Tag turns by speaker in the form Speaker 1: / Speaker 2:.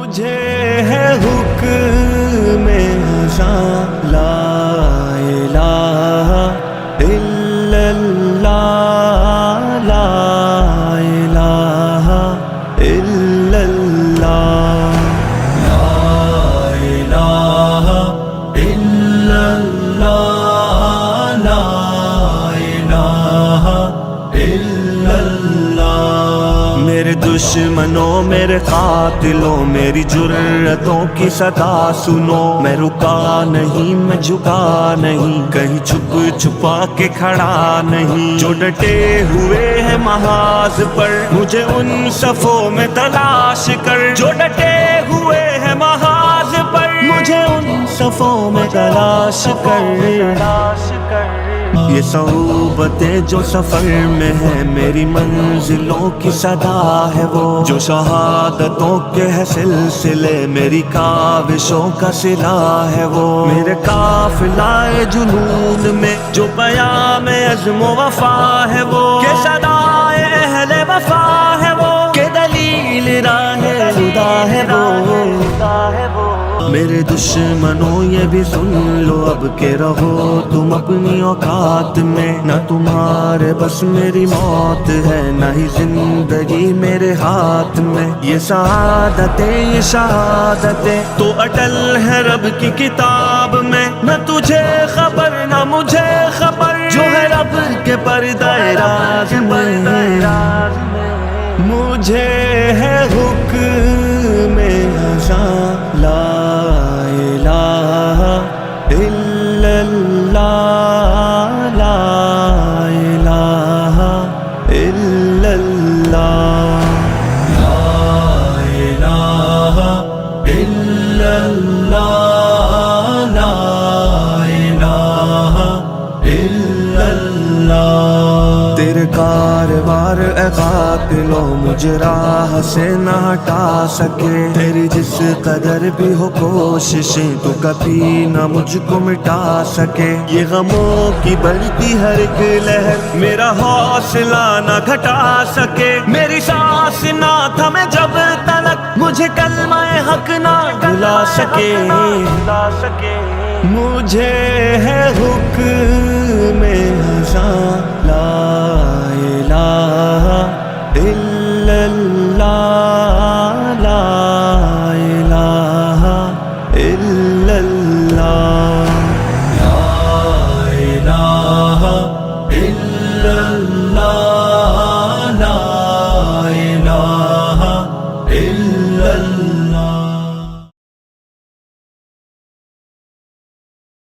Speaker 1: مجھے ہے حکم ازاں لا الہ الا اللہ لا الہ الا اللہ لا الہ الا اللہ لا الہ الا اللہ۔ میرے دشمنوں میرے قاتلوں میری جرتوں کی صدا سنو، میں رکا نہیں میں جھکا نہیں، کہیں چھپ چھپا کے کھڑا نہیں، جو ڈٹے ہوئے ہیں محاذ پر مجھے ان صفوں میں تلاش کر، جو ڈٹے ہوئے ہیں محاذ پر مجھے ان صفوں میں تلاش کر۔ یہ صحبتیں جو سفر میں ہے میری منزلوں کی صدا ہے وہ، جو شہادتوں کے ہے سلسلے میری کاوشوں کا صلہ ہے وہ، میرے قافلہ جنون میں جو پیام عزم و وفا ہے وہ، کہ صدائے اہل وفا ہے وہ، کہ دلیل راہ خدا ہے وہ۔ میرے دشمنوں یہ بھی سن لو اب کہ رہو تم اپنی اوقات میں، نہ تمہارے بس میری موت ہے نہ ہی زندگی میرے ہاتھ میں، یہ سعادتیں یہ شہادتیں تو اٹل ہے رب کی کتاب میں، نہ تجھے خبر نہ مجھے خبر جو ہے رب کے پردہ راز میں۔ مجھے ہے حکم ازاں لا الہ الا اللہ لا الہ الا اللہ لا الہ الا اللہ لا الہ الا اللہ۔ تیرے کاروار اے قاتلوں مجھے راہ سے نہ ہٹا سکے، تیری جس قدر بھی ہو کوششیں تو کبھی نہ مجھ کو مٹا سکے، یہ غموں کی بڑھتی ہر ایک لہر میرا حوصلہ نہ گھٹا سکے، میری سانس نہ تھمے جب تلک مجھے کلمہ حق نہ بھلا سکے۔ مجھے ہے حکم ازاں لا الہ